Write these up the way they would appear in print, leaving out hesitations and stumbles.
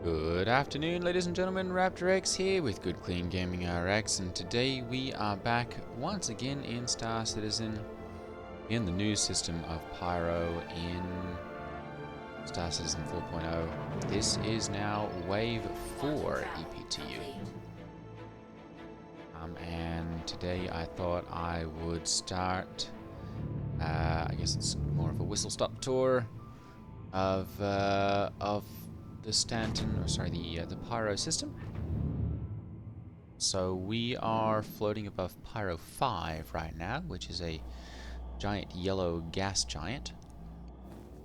Good afternoon, ladies and gentlemen. Raptor X here with Good Clean Gaming RX, and today we are back once again in Star Citizen in the new system of Pyro in Star Citizen 4.0. This is now Wave 4 EPTU. And today I thought I would start, I guess it's more of a whistle-stop tour of the the Pyro system. So we are floating above Pyro 5 right now, which is a giant yellow gas giant.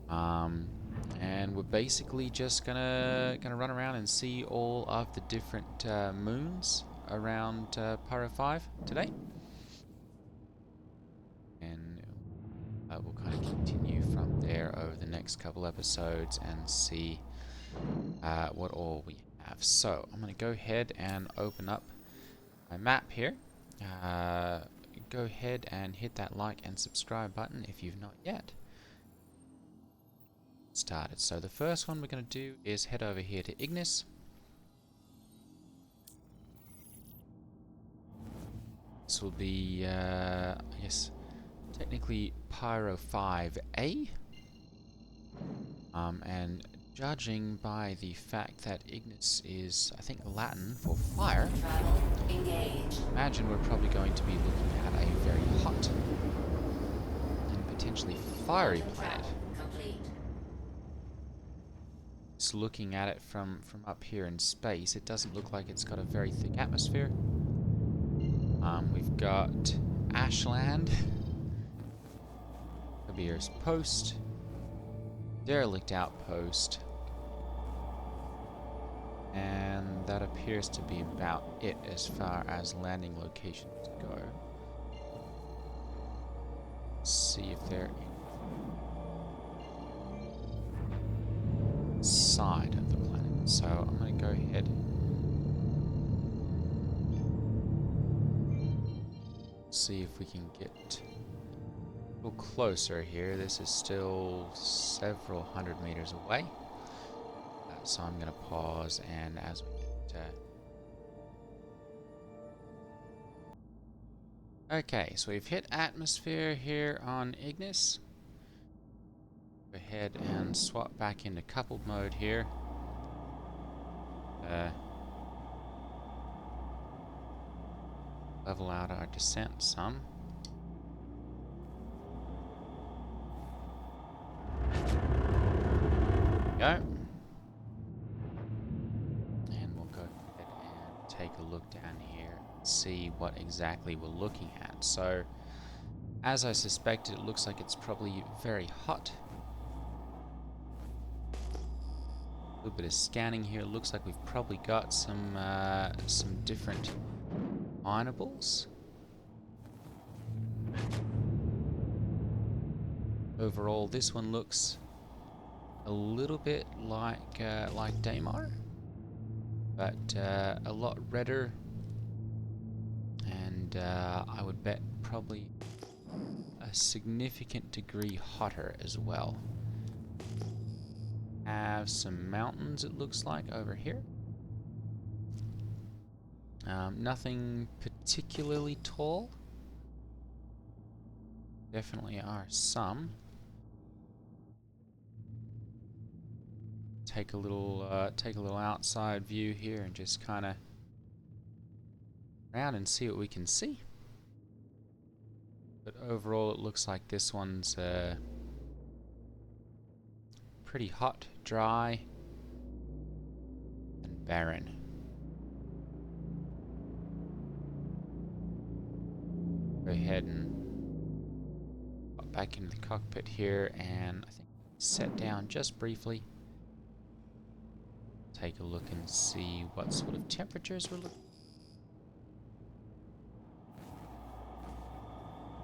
And we're basically just gonna run around and see all of the different moons around Pyro 5 today. And we'll kind of continue from there over the next couple episodes and see what all we have. So I'm going to go ahead and open up my map here. Go ahead and hit that like and subscribe button if you've not yet. Started. So the first one we're going to do is head over here to Ignis. This will be, I guess, technically Pyro 5A. And judging by the fact that Ignis is, I think, Latin for fire, imagine we're probably going to be looking at a very hot and potentially fiery planet. Just looking at it from up here in space, it doesn't look like it's got a very thick atmosphere. We've got Ashland, Kabir's Post, derelict outpost, and that appears to be about it as far as landing locations go. Let's see if they're inside of the planet. So I'm going to go ahead. See if we can get a little closer here. This is still several hundred meters away. So I'm going to pause, and as we get... Okay, so we've hit atmosphere here on Ignis. Go ahead and swap back into coupled mode here. Level out our descent some. Go. And we'll go ahead and take a look down here and see what exactly we're looking at. So, as I suspected, it looks like it's probably very hot. A little bit of scanning here. It looks like we've probably got some different minables. Overall, this one looks a little bit like Daymar, but a lot redder, and I would bet probably a significant degree hotter as well. Have some mountains, it looks like, over here. Nothing particularly tall. Definitely are some. Take a little outside view here and just kind of around and see what we can see. But overall, it looks like this one's pretty hot, dry, and barren. Go ahead and pop back into the cockpit here, and I think set down just briefly. Take a look and see what sort of temperatures we're looking.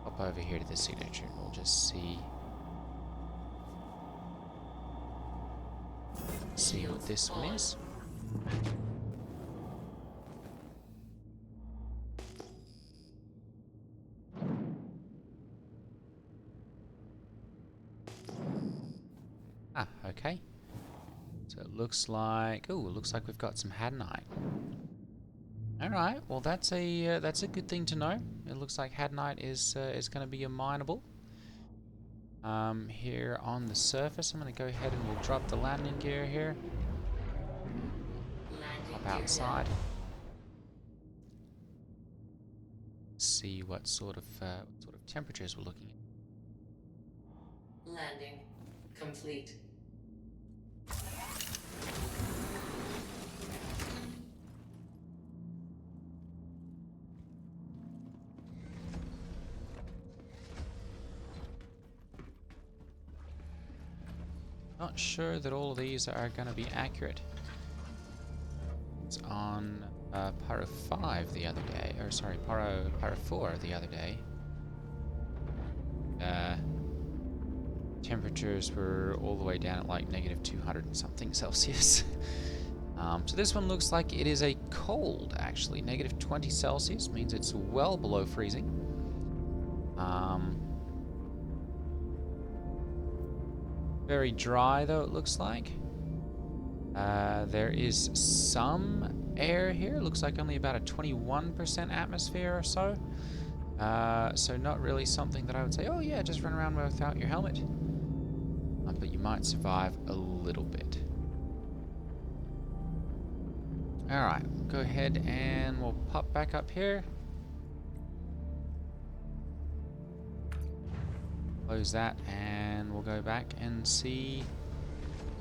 Pop over here to the signature and we'll just see what this one is. Okay. So it looks like we've got some hadnite. All right, well that's a good thing to know. It looks like hadnite is going to be a mineable. Here on the surface, I'm going to go ahead and we'll drop the landing gear here. Hop outside. See what sort of temperatures we're looking at. Landing complete. Not sure that all of these are going to be accurate. It's on Pyro 5 the other day, or sorry, Pyro 4 the other day. Temperatures were all the way down at like negative 200 and something Celsius. So this one looks like it is a cold, actually. Negative 20 Celsius means it's well below freezing. Very dry though, it looks like. There is some air here. Looks like only about a 21% atmosphere or so. So not really something that I would say, oh yeah, just run around without your helmet. But you might survive a little bit. Alright, go ahead and we'll pop back up here. Close that and we'll go back and see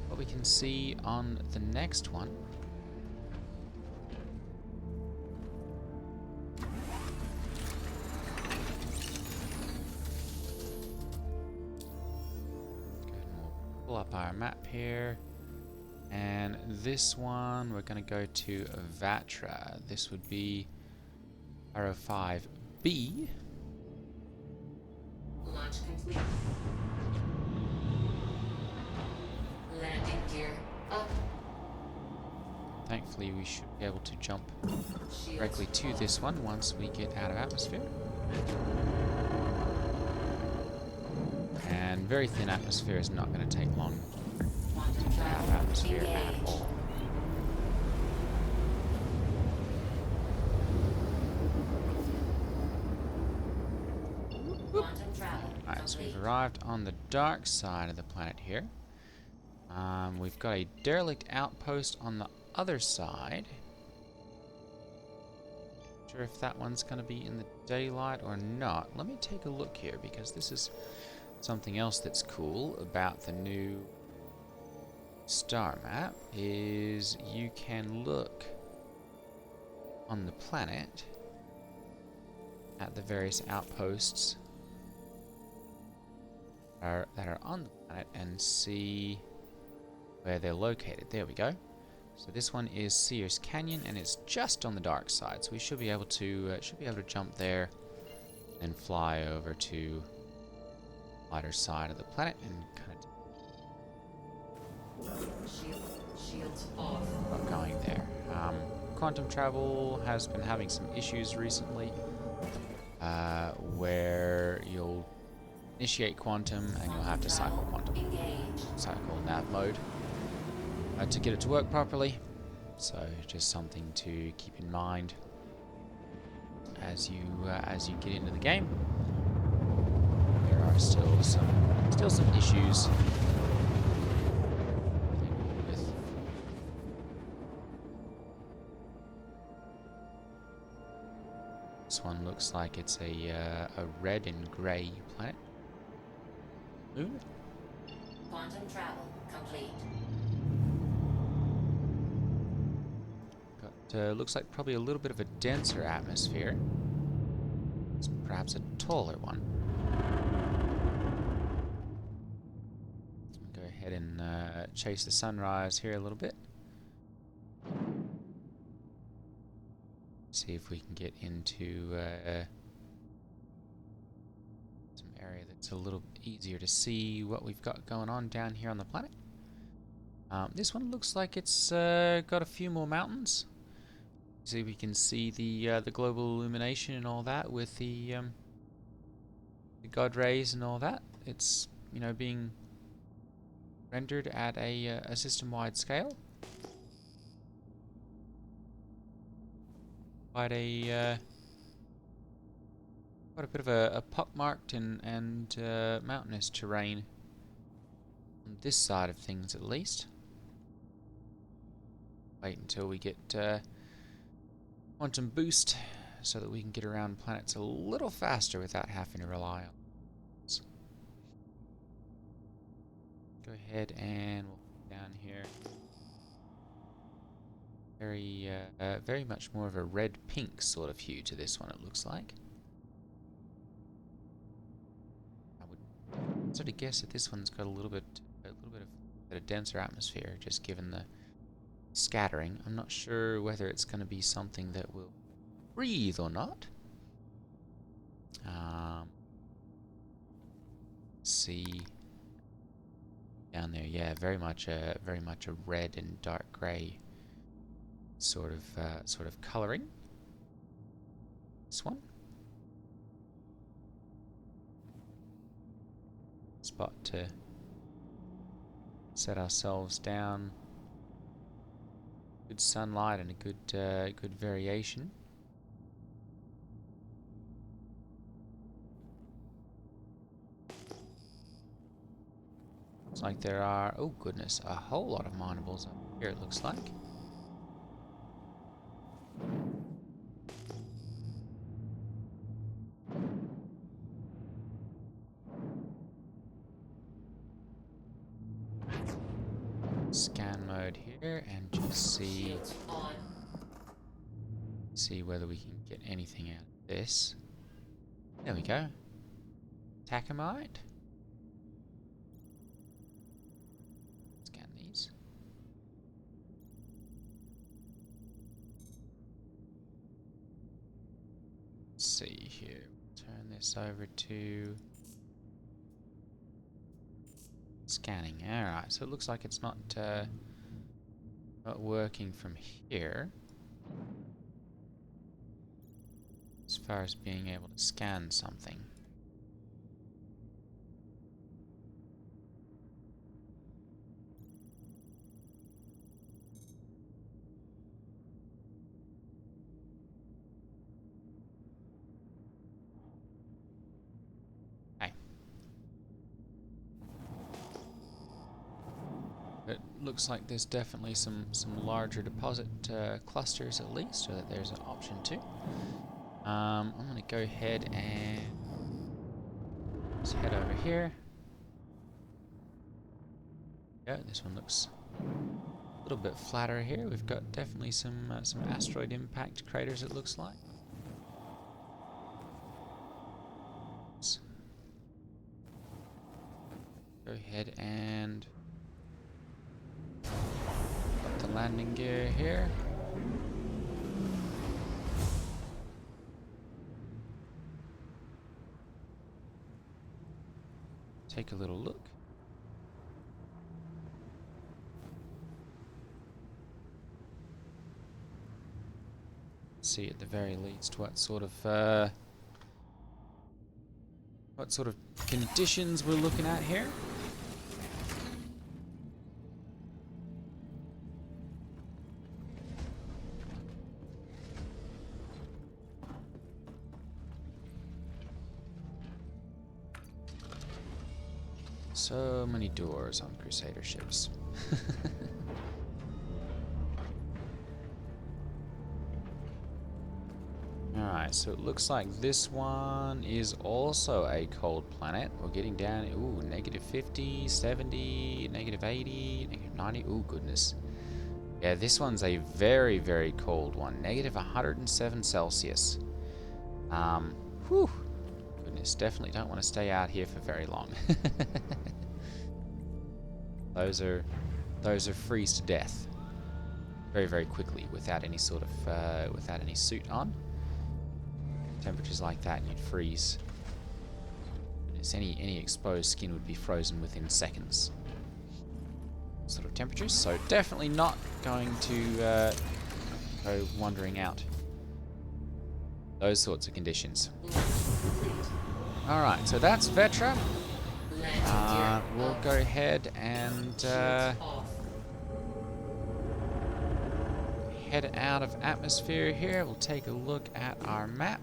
what we can see on the next one. Pull up our map here, and this one we're going to go to Vatra. This would be Pyro 5B. Launch complete. Landing gear up. Thankfully we should be able to jump directly to this one once we get out of atmosphere. And very thin atmosphere is not going to take long to get out of atmosphere at all. Alright, so we've arrived on the dark side of the planet here. We've got a derelict outpost on the other side. Not sure if that one's going to be in the daylight or not. Let me take a look here, because this is something else that's cool about the new star map is you can look on the planet at the various outposts that are on the planet and see where they're located. There we go. So this one is Sears Canyon, and it's just on the dark side. So we should be able to jump there and fly over to the lighter side of the planet and kind of Shields off. Not going there. Quantum travel has been having some issues recently, where you'll initiate quantum and you'll have to cycle quantum. Cycle nav mode to get it to work properly. So just something to keep in mind as you get into the game. There are still some issues with this one. Looks like it's a red and grey planet. Moon? Quantum travel complete. Got looks like probably a little bit of a denser atmosphere. It's perhaps a taller one. Go ahead and chase the sunrise here a little bit. See if we can get into some area that's a little easier to see what we've got going on down here on the planet. This one looks like it's got a few more mountains. See, we can see the global illumination and all that with the God rays and all that. It's being rendered at a system-wide scale. quite a bit of a pockmarked and mountainous terrain on this side of things, at least. Wait until we get quantum boost, so that we can get around planets a little faster without having to rely on us. Go ahead and we'll put down here. Very much more of a red-pink sort of hue to this one, it looks like. I would sort of guess that this one's got a little bit of a denser atmosphere, just given the scattering. I'm not sure whether it's going to be something that will breathe or not. See down there, yeah, very much a red and dark grey sort of coloring. This one. Spot to set ourselves down. Good sunlight and a good variation. Looks like there are, oh goodness, a whole lot of minables up here, it looks like. Scan mode here and just see whether we can get anything out of this. There we go. Tachymite. Scan these. Let's see here. Turn this over to scanning. Alright, so it looks like it's not working from here as far as being able to scan something. It looks like there's definitely some larger deposit clusters at least, so that there's an option too. I'm going to go ahead and let's head over here. Yeah, this one looks a little bit flatter here. We've got definitely some asteroid impact craters, it looks like. Let's go ahead and put the landing gear here. Take a little look. See at the very least what sort of conditions we're looking at here. So many doors on Crusader ships. Alright, so it looks like this one is also a cold planet. We're getting down, ooh, negative 50, 70, negative 80, negative 90, ooh, goodness. Yeah, this one's a very, very cold one. Negative 107 Celsius. Whew. Goodness, definitely don't want to stay out here for very long. Those are freeze to death very, very quickly without any sort of without any suit on. Temperatures like that, and you'd freeze. Goodness, any exposed skin would be frozen within seconds. Sort of temperatures, so definitely not going to go wandering out. Those sorts of conditions. Alright, so that's Vetra. We'll go ahead and head out of atmosphere here. We'll take a look at our map.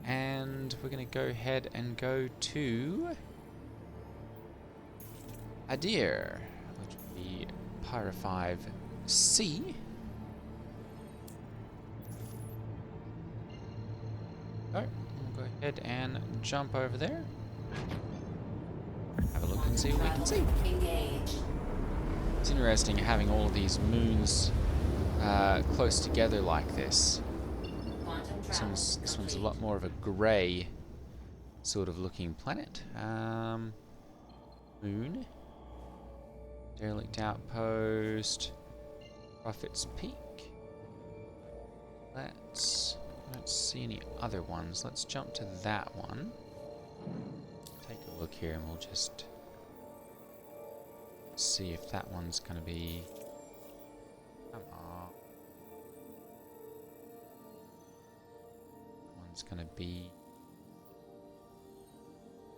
And we're going to go ahead and go to Adir, which would be Pyro 5C. We'll go ahead and jump over there. Have a look and see what we can see. Engage. It's interesting having all of these moons close together like this. Quantum This travel one's a complete. lot more of a grey sort of looking planet. Moon. Derelict outpost. Prophet's Peak. I don't see any other ones. Let's jump to that one. Take a look here and we'll just see if that one's gonna be... Come on.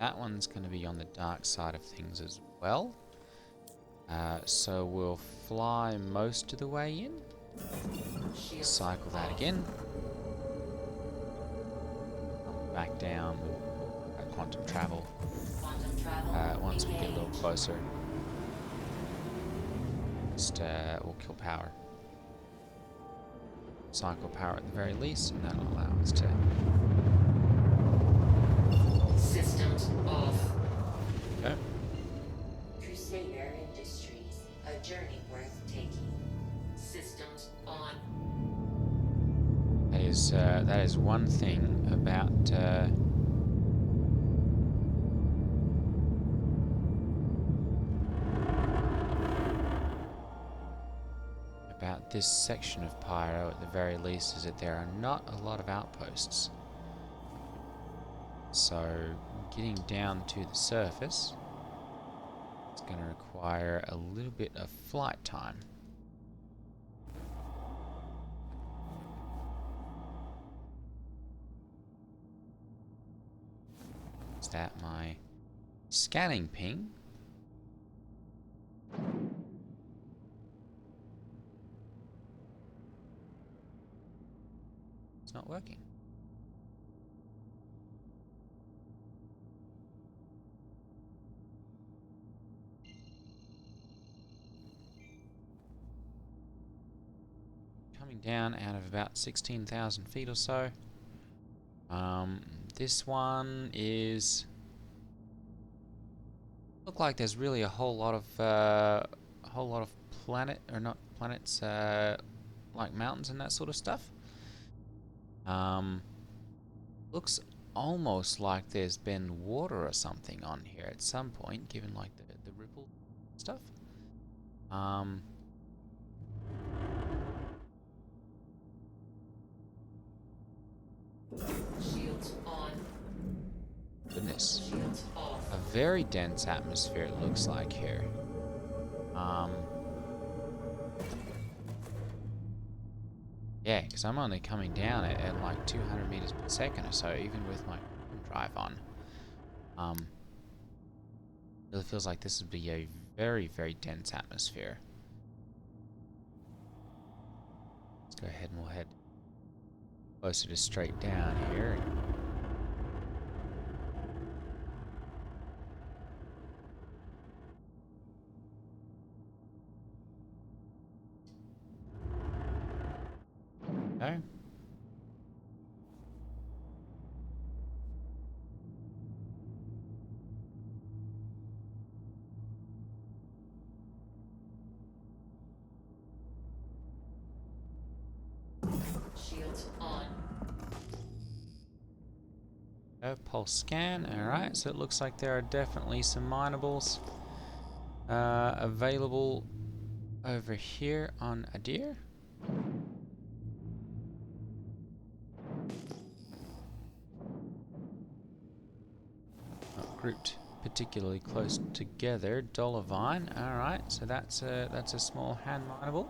That one's gonna be on the dark side of things as well. So we'll fly most of the way in. Shields Cycle that off. again. Come back down. Quantum travel. Quantum travel. Once we get a little engage. closer. Just we'll kill power. Cycle power at the very least, and that'll allow us to... Systems off. Okay. Crusader Industries. A journey worth taking. Systems on. That is one thing about this section of Pyro, at the very least, is that there are not a lot of outposts. So getting down to the surface is going to require a little bit of flight time. Is that my scanning ping? It's not working. Coming down out of about 16,000 feet or so. This one is... Look like there's really a whole lot of planet, or not planets, like mountains and that sort of stuff. Looks almost like there's been water or something on here at some point, given like the ripple stuff. Shields on. Goodness. Shields off. A very dense atmosphere it looks like here. Yeah, because I'm only coming down at like 200 meters per second or so, even with my drive on. Really feels like this would be a very, very dense atmosphere. Let's go ahead and we'll head closer to straight down here. Okay. Shields on. Pulse scan. Alright, so it looks like there are definitely some minables available over here on Adir. Not grouped particularly close together. Dolovine. Alright, so that's a small hand mineable.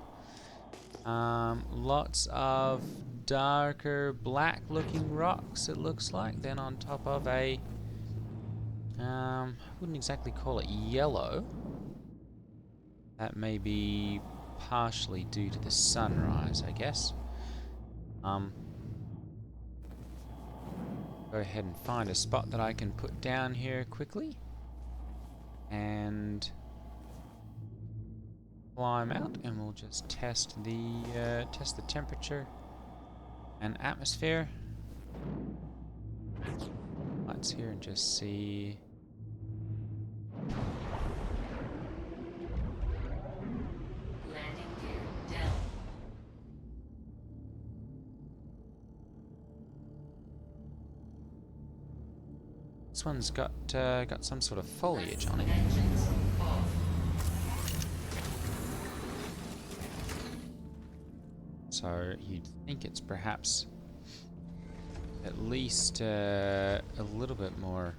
Lots of darker black looking rocks, it looks like, then on top of a I wouldn't exactly call it yellow. That may be partially due to the sunrise, I guess. Go ahead and find a spot that I can put down here quickly. And climb out, and we'll just test the temperature and atmosphere. Lights here and just see. Landing gear down. This one's got some sort of foliage on it. Engines off. So you'd think it's perhaps at least a little bit more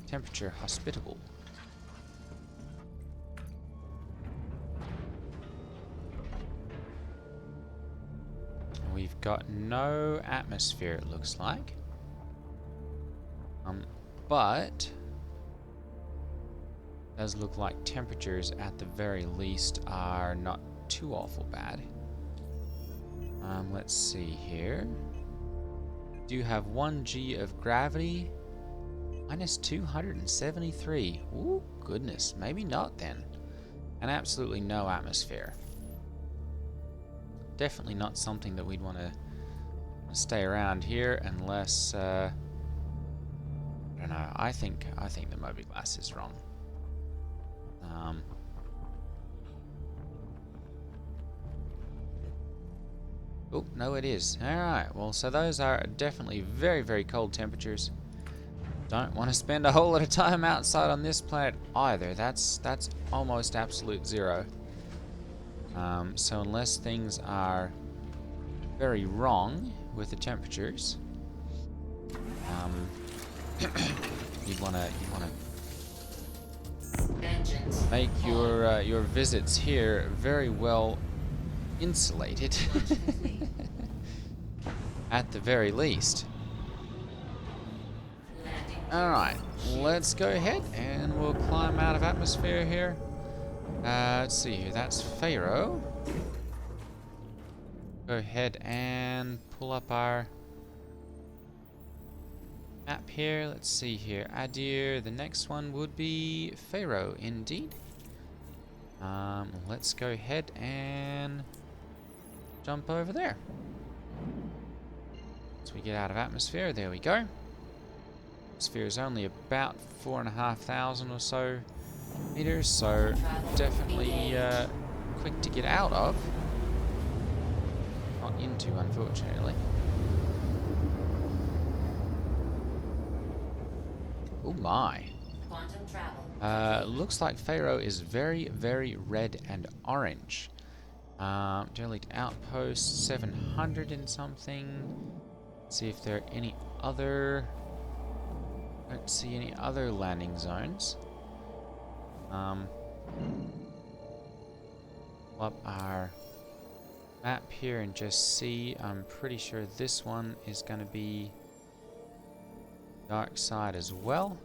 temperature hospitable. We've got no atmosphere, it looks like. But it does look like temperatures at the very least are not too awful bad. Let's see here. Do have 1 G of gravity. Minus 273. Ooh, goodness. Maybe not then. And absolutely no atmosphere. Definitely not something that we'd want to stay around here unless I don't know. I think the mobiGlas is wrong. Oh, no it is. Alright, well, so those are definitely very, very cold temperatures. Don't want to spend a whole lot of time outside on this planet either. That's almost absolute zero. So unless things are very wrong with the temperatures, you'd wanna Engines make your visits here very well insulated at the very least. Alright, let's go ahead and we'll climb out of atmosphere here. Let's see here, that's Pyro. Go ahead and pull up our map here. Let's see here, Adir, the next one would be Pyro indeed. Let's go ahead and jump over there. So we get out of atmosphere, there we go. Atmosphere is only about 4,500 or so meters, so definitely quick to get out of. Not into, unfortunately. Oh my. quantum travel. Looks like Pyro is very, very red and orange. Delete outpost 700 and something. See if there are any other. Don't see any other landing zones. Pull up our map here and just see. I'm pretty sure this one is going to be dark side as well.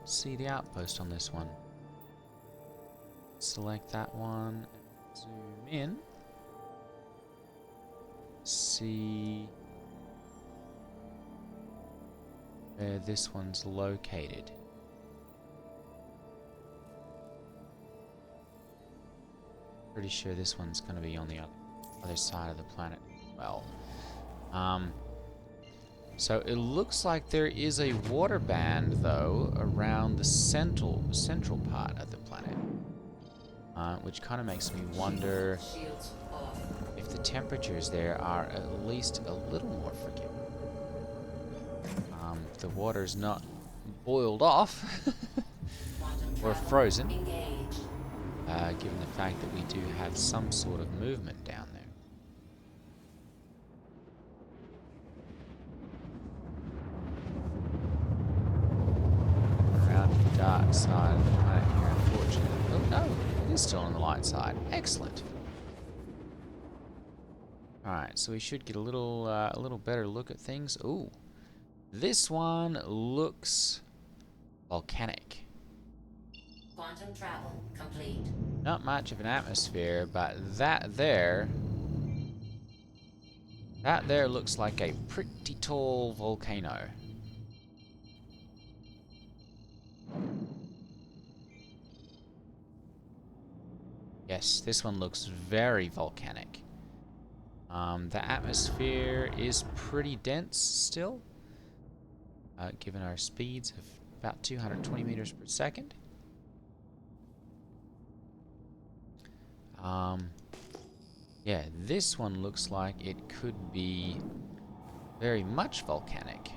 See the outpost on this one. Select that one, zoom in, see where this one's located. Pretty sure this one's going to be on the other side of the planet as well. So it looks like there is a water band, though, around the central part of the planet, which kind of makes me wonder Shields off. if the temperatures there are at least a little more forgiving. If the water's not boiled off Quantum or travel frozen, engaged. given the fact that we do have some sort of movement down there. dark side of the planet here, unfortunately. Oh no, it is still on the light side. Excellent. Alright, so we should get a little better look at things. Ooh. This one looks volcanic. Quantum travel complete. Not much of an atmosphere, but that there looks like a pretty tall volcano. Yes, this one looks very volcanic. The atmosphere is pretty dense still, given our speeds of about 220 meters per second. Yeah, this one looks like it could be very much volcanic.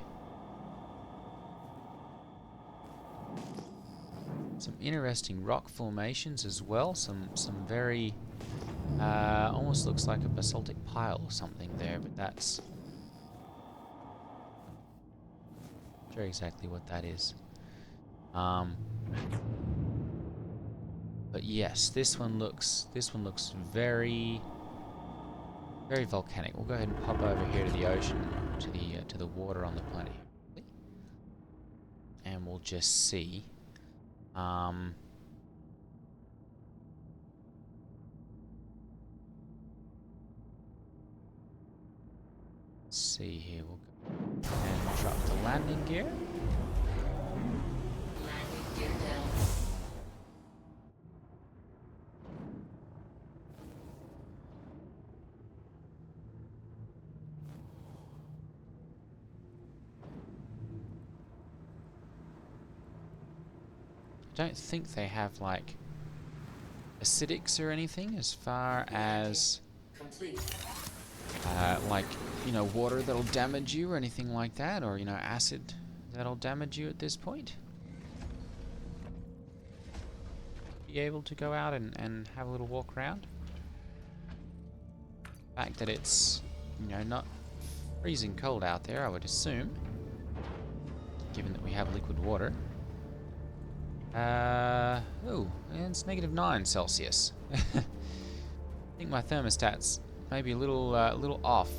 Some interesting rock formations as well. Some very almost looks like a basaltic pile or something there, but that's not sure exactly what that is. But yes, this one looks very volcanic. We'll go ahead and pop over here to the ocean, to the water on the planet, and we'll just see. Let's see here. We'll go and drop the landing gear. Landing gear down. I don't think they have like acidics or anything as far as Complete. like, you know, water that'll damage you or anything like that, or, you know, acid that'll damage you at this point. Be able to go out and have a little walk around. The fact that it's, you know, not freezing cold out there, I would assume, given that we have liquid water. Oh, and it's -9 Celsius. I think my thermostat's maybe a little off,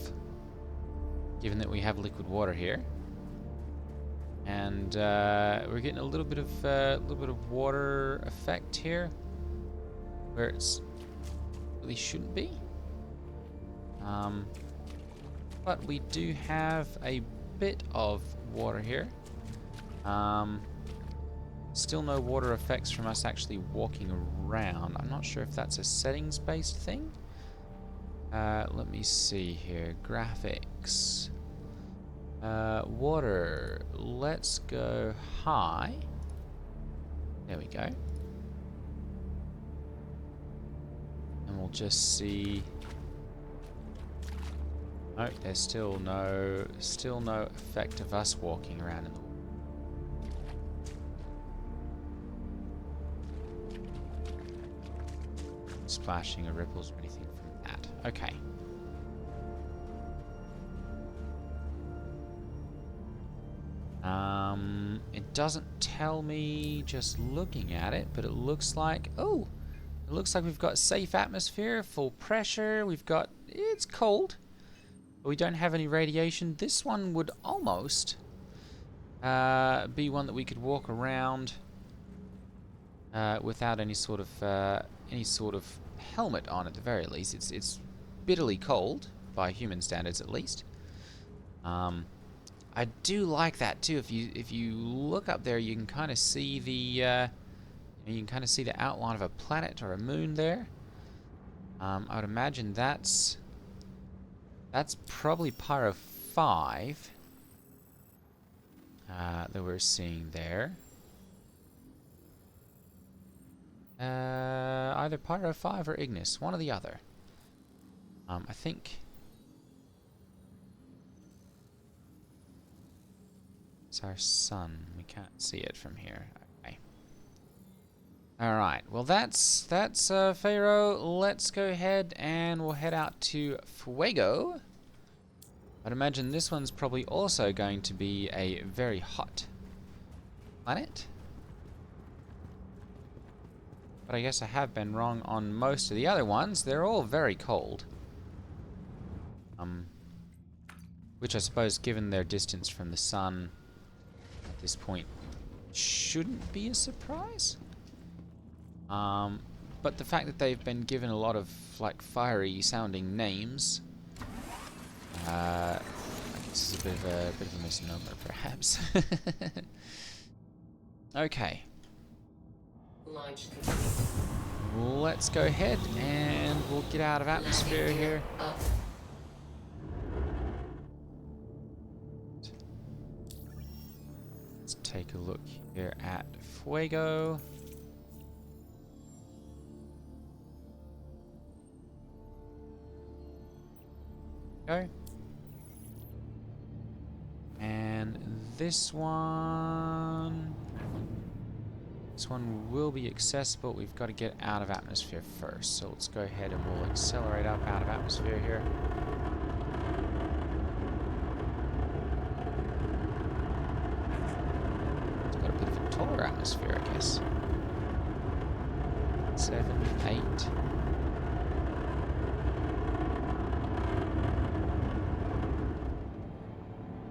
given that we have liquid water here, and we're getting a little bit of water effect here, where it's really shouldn't be. But we do have a bit of water here. Still no water effects from us actually walking around. I'm not sure if that's a settings-based thing. Let me see here. Graphics. Water. Let's go high. There we go. And we'll just see. Nope, there's still no effect of us walking around in the water. Splashing or ripples or anything from that. Okay. It doesn't tell me just looking at it, but it looks like, oh, it looks like we've got safe atmosphere, full pressure, we've got, it's cold, but we don't have any radiation. This one would almost be one that we could walk around without any sort of helmet on, at the very least. It's bitterly cold by human standards, at least. I do like that too. If you look up there, you can kind of see the outline of a planet or a moon there. I would imagine that's probably Pyro 5 that we're seeing there. Either Pyro 5 or Ignis, one or the other. I think it's our sun. We can't see it from here. Okay. All right. Well, that's Pharaoh. Let's go ahead and we'll head out to Fuego. I'd imagine this one's probably also going to be a very hot planet. But I guess I have been wrong on most of the other ones. They're all very cold. Which I suppose, given their distance from the sun at this point, shouldn't be a surprise. But the fact that they've been given a lot of, like, fiery sounding names, I guess is a bit of a misnomer, perhaps. Okay. Launch complete. Let's go ahead and we'll get out of atmosphere Landing here. gear up. Let's take a look here at Fuego. Go. And this one will be accessible. We've got to get out of atmosphere first. So let's go ahead and we'll accelerate up out of atmosphere here. It's got a bit of a taller atmosphere, I guess. 7, 8.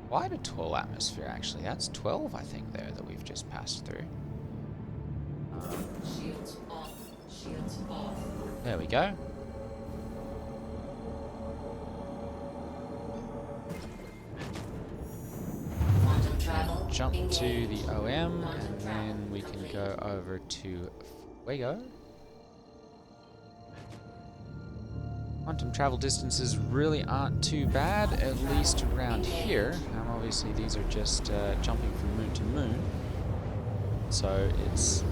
Quite a tall atmosphere, actually. That's 12, I think, there that we've just passed through. Shields off. Shields off. There we go. Quantum travel. Jump to engaged. the OM, Quantum and travel then we can complete. go over to Fuego. Quantum travel distances really aren't too bad, at least around here. Obviously, these are just jumping from moon to moon, so it's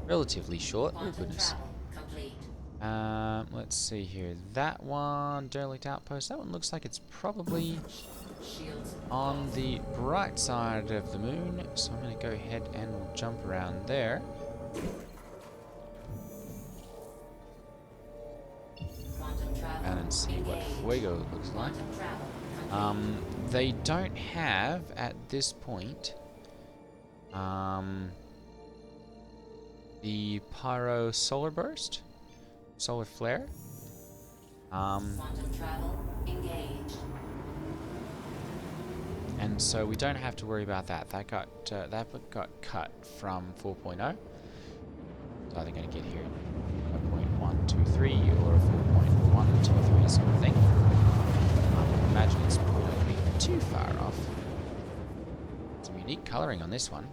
relatively short. Oh, Quantum goodness. travel complete. Let's see here. That one, derelict outpost. That one looks like it's probably Shields on the bright side of the moon, so I'm going to go ahead and we'll jump around there. quantum travel And see what engaged. Fuego looks like. Quantum travel complete. They don't have, at this point, the Pyro solar burst, solar flare. Quantum travel engaged. And so we don't have to worry about that. That got cut from 4.0. It's either going to get here 4.123 or 4.123 sort of thing. I imagine it's not going to be too far off. Some unique colouring on this one.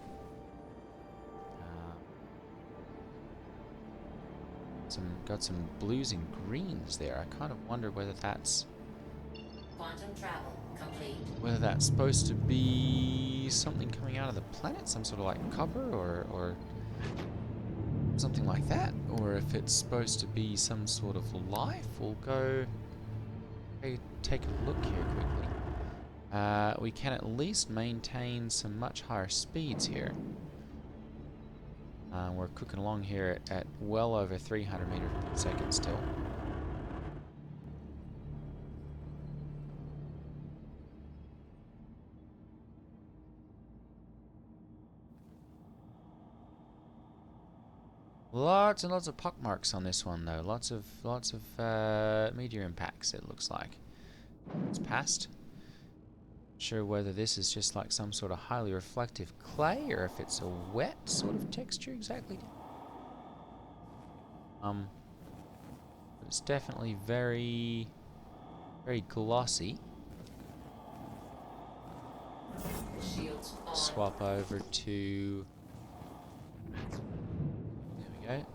Got some blues and greens there. I kind of wonder whether that's Quantum travel complete. whether that's supposed to be something coming out of the planet, some sort of like copper or something like that, or if it's supposed to be some sort of life. We'll go take a look here quickly. We can at least maintain some much higher speeds here. We're cooking along here at well over 300 meters per second still. Lots and lots of pockmarks on this one, though. Lots of meteor impacts. It looks like it's passed. Sure whether this is just like some sort of highly reflective clay or if it's a wet sort of texture exactly. But it's definitely very, very glossy. Shields on. Swap over to. There we go.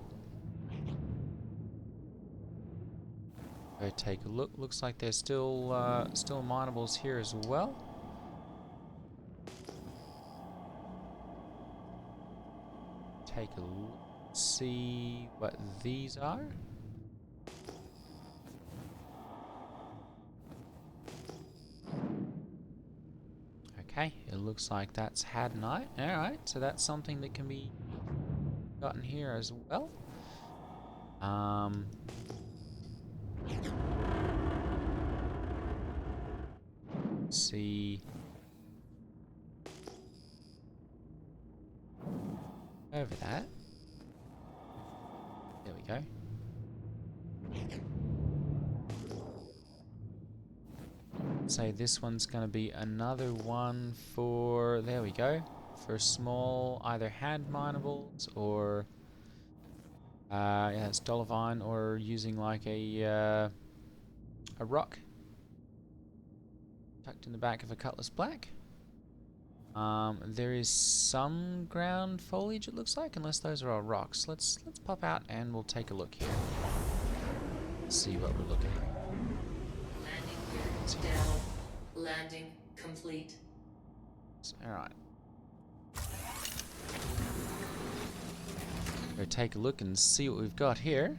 Go take a look. Looks like there's still minables here as well. Take a look, see what these are. Okay, it looks like that's Hadnite. Alright, so that's something that can be gotten here as well. See. over that. There we go. Say this one's going to be another one for, there we go, for small either hand minables or yeah, it's dolivine, or using like a rock tucked in the back of a cutlass black. There is some ground foliage, it looks like, unless those are all rocks. Let's pop out and we'll take a look here. See what we're looking at. Landing gear down. Landing complete. Alright. Go take a look and see what we've got here.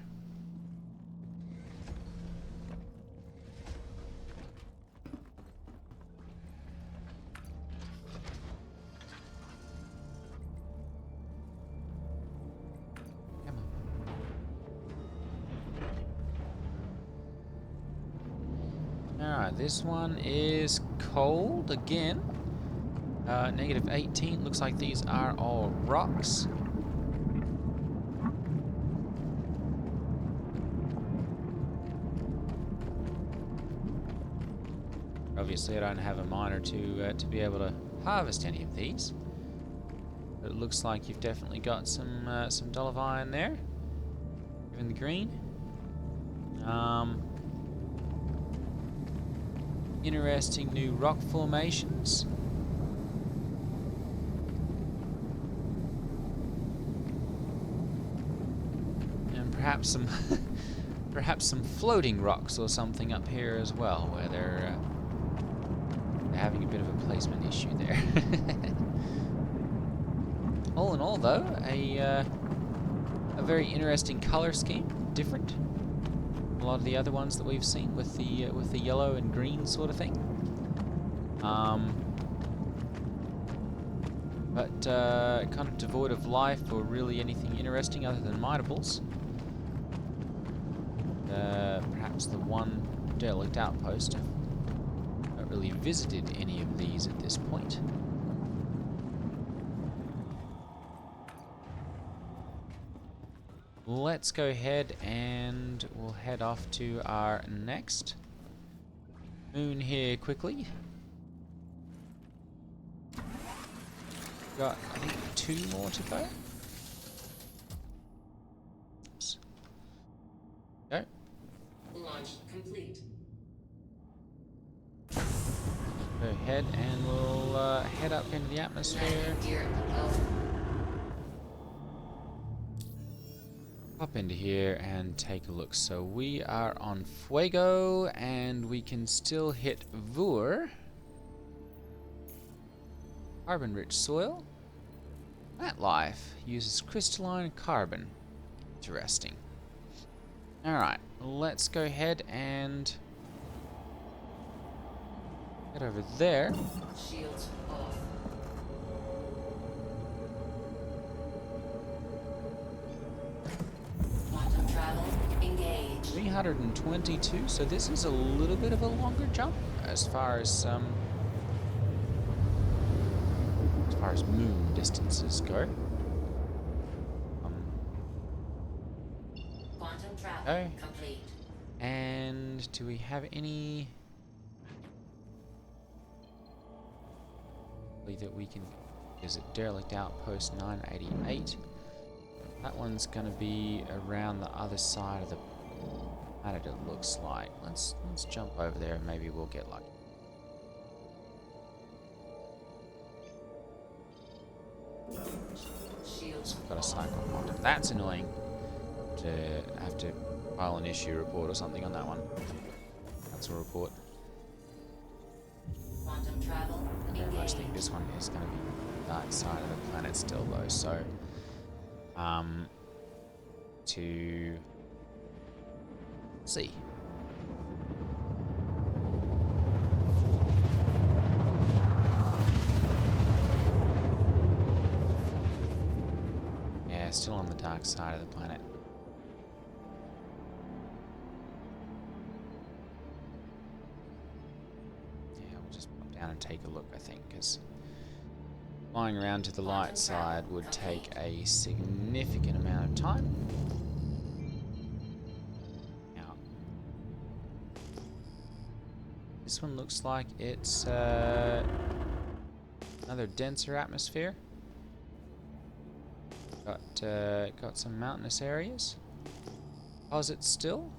Come on. Alright, this one is cold again. Negative 18. Looks like these are all rocks. Obviously, I don't have a miner to be able to harvest any of these. But it looks like you've definitely got some dolivine there, given the green. Interesting new rock formations. And perhaps some perhaps some floating rocks or something up here as well, where they're having a bit of a placement issue there. All in all, though, a very interesting color scheme, different. A lot of the other ones that we've seen with the yellow and green sort of thing. But kind of devoid of life or really anything interesting other than minables. Perhaps the one derelict outpost. I've not really visited any of these at this point. Let's go ahead and we'll head off to our next moon here quickly. Got, I think, 2 more to go. Oops. Go. Launch complete. Go ahead and we'll head up into the atmosphere. Landing gear go. Pop into here and take a look. So we are on Fuego and we can still hit Vur. Carbon-rich soil. Plant life uses crystalline carbon. Interesting. Alright, let's go ahead and get over there. Shields off. Quantum travel engaged. 322, so this is a little bit of a longer jump as far as moon distances go. Quantum travel Okay. complete. And do we have any that we can visit? Derelict Outpost 988. That one's gonna be around the other side of the planet, it looks like. Let's jump over there and maybe we'll get lucky. Shields Got a cycle quantum. That's annoying to have to file an issue report or something on that one. That's a report. quantum travel I very much think engaged. this one is going to be that side of the planet still though, so to see. Yeah, still on the dark side of the planet. Yeah, we'll just pop down and take a look, I think, because flying around to the light side would take a significant amount of time. Now, this one looks like it's another denser atmosphere. Got some mountainous areas. Oh, is it still?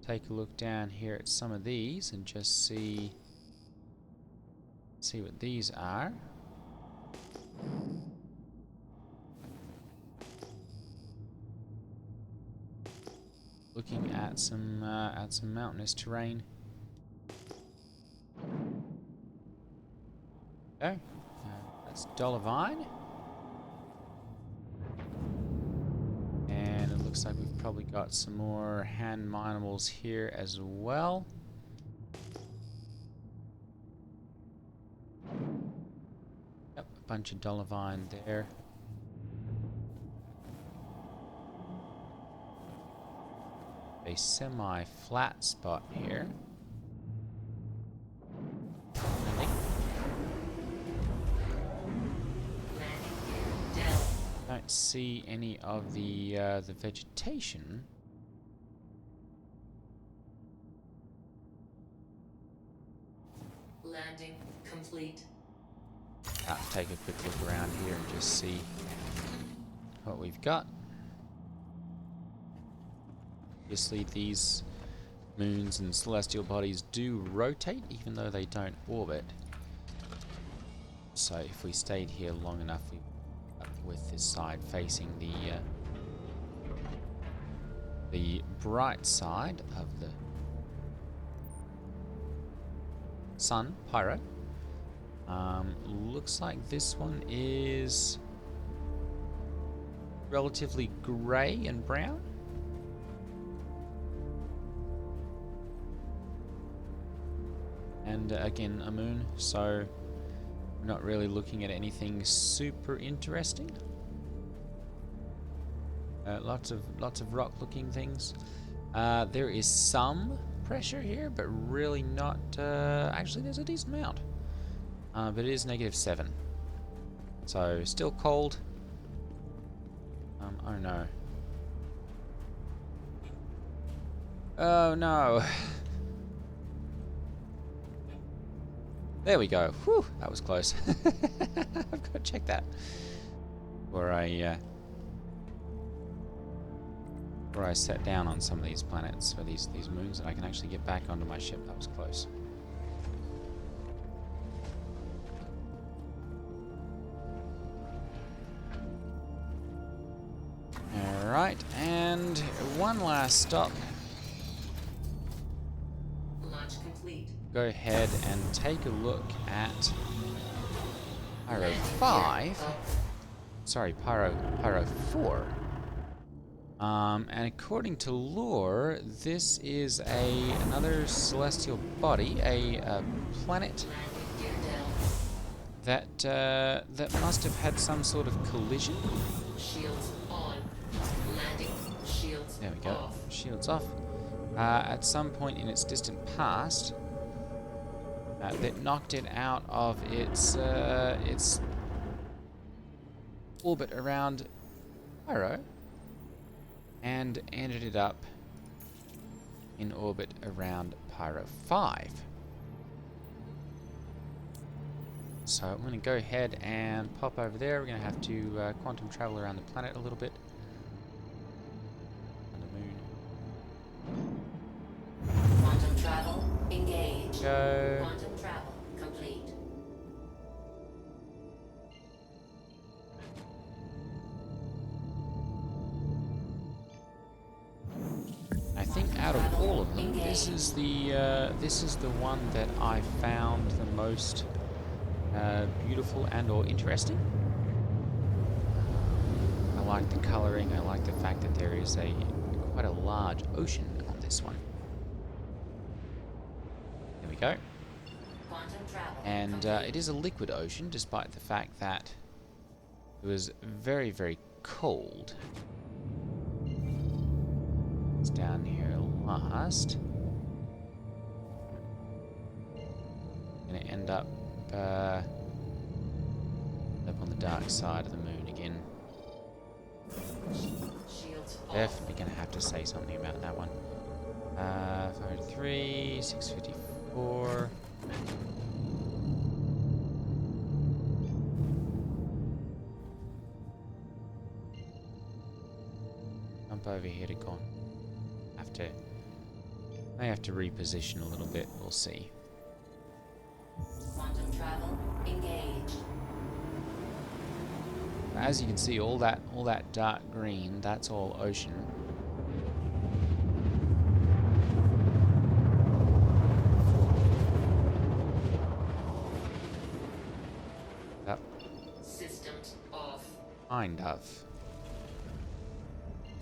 Take a look down here at some of these and just see what these are. Looking at some mountainous terrain. Okay, that's Dolivine. And it looks like we've probably got some more hand minables here as well. Yep, a bunch of Dolivine there. A semi-flat spot here. Don't see any of the vegetation. Landing complete. I'll take a quick look around here and just see what we've got. Obviously, these moons and celestial bodies do rotate, even though they don't orbit. So if we stayed here long enough, we with this side facing the bright side of the sun, Pyro. Looks like this one is relatively grey and brown. And again, a moon, so we're not really looking at anything super interesting. Lots of rock-looking things. There is some pressure here, but really not. Actually, there's a decent amount, but it is -7, so still cold. Oh no! Oh no! There we go. Whew, that was close. I've got to check that. Where I sat down on some of these planets, or these moons, and I can actually get back onto my ship. That was close. Alright, and one last stop. Launch complete. Go ahead and take a look at Pyro 5. Sorry, Pyro 4. And according to lore, this is another celestial body, a planet that must have had some sort of collision. Shields on. Landing. Shields There we go. off. Shields off. At some point in its distant past, that knocked it out of its orbit around Pyro and ended it up in orbit around Pyro 5. So I'm going to go ahead and pop over there. We're going to have to quantum travel around the planet a little bit. On the moon. Quantum travel engaged. Go. Quantum travel complete. I think out of all of them, this is the one that I found the most beautiful and/or interesting. I like the coloring. I like the fact that there is quite a large ocean on this one. There we go. Quantum travel And complete. it is a liquid ocean, despite the fact that it was very, very cold. It's down here last. Gonna end up on the dark side of the moon again. Shields off. Definitely gonna have to say something about that one. 503, 654. Jump over here to go. I have to reposition a little bit. We'll see. Quantum travel engaged. As you can see, all that dark green, that's all ocean. Yep. Systems off. Kind of.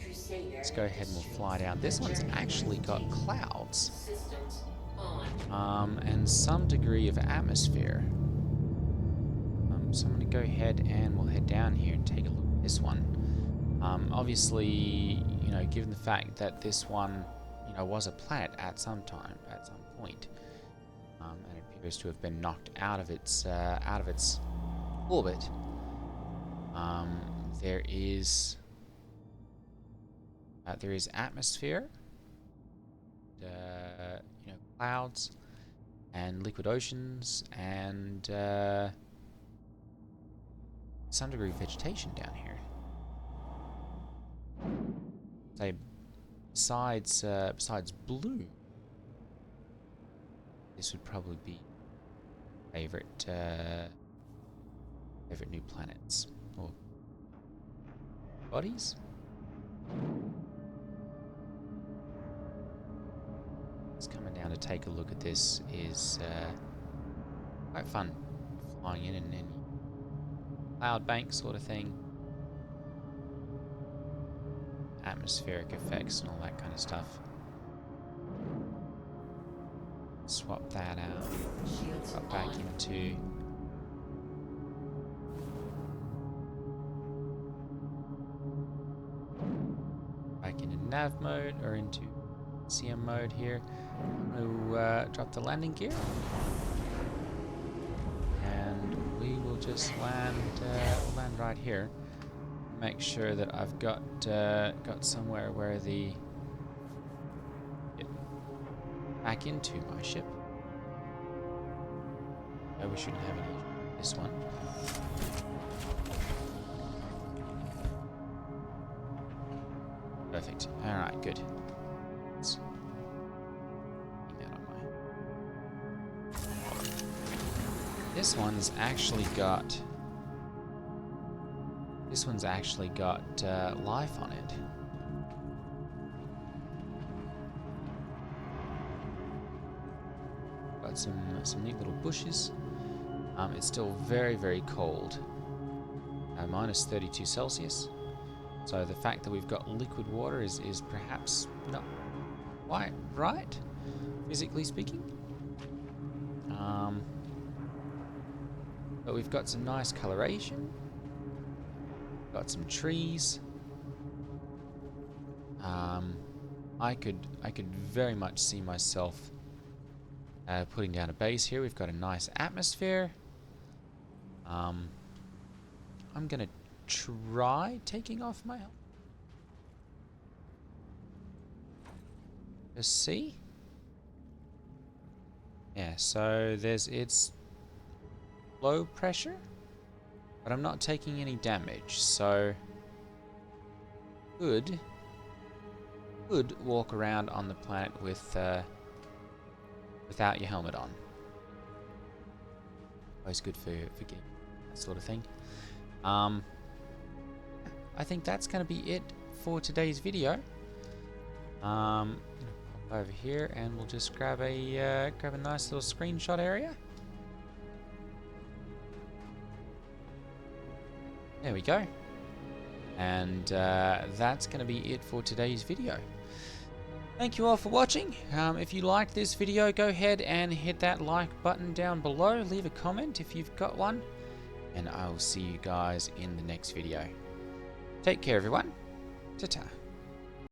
Crusader. Let's go ahead and we'll fly down. This one's actually got clouds. Systems on. And some degree of atmosphere. So I'm going to go ahead and we'll head down here and take a look at this one. Obviously, you know, given the fact that this one, you know, was a planet at some point, and it appears to have been knocked out of its orbit. There is atmosphere, you know, clouds, and liquid oceans, and some degree of vegetation down here. Say, besides blue, this would probably be favorite new planets or bodies. Just coming down to take a look at this is quite fun, flying in and cloud bank sort of thing, atmospheric effects and all that kind of stuff. Swap that out, Shields got back on. into nav mode, or into CM mode here. I'm going to drop the landing gear, and we will just land right here. Make sure that I've got somewhere where the get back into my ship. No, we shouldn't have any issue with this one. Perfect. All right, good. Let's keep that on my. This one's actually got life on it. Got some neat little bushes. It's still very, very cold. Minus 32 Celsius. So the fact that we've got liquid water is perhaps not quite right, physically speaking. But we've got some nice coloration. Got some trees. I could very much see myself putting down a base here. We've got a nice atmosphere. I'm gonna try taking off my helmet. Just see. Yeah, so it's low pressure, but I'm not taking any damage, so could walk around on the planet with without your helmet on. Always good for getting that sort of thing. I think that's going to be it for today's video. Pop over here and we'll just grab a nice little screenshot area. There we go. And that's going to be it for today's video. Thank you all for watching. If you liked this video, go ahead and hit that like button down below. Leave a comment if you've got one. And I will see you guys in the next video. Take care, everyone. Ta-ta.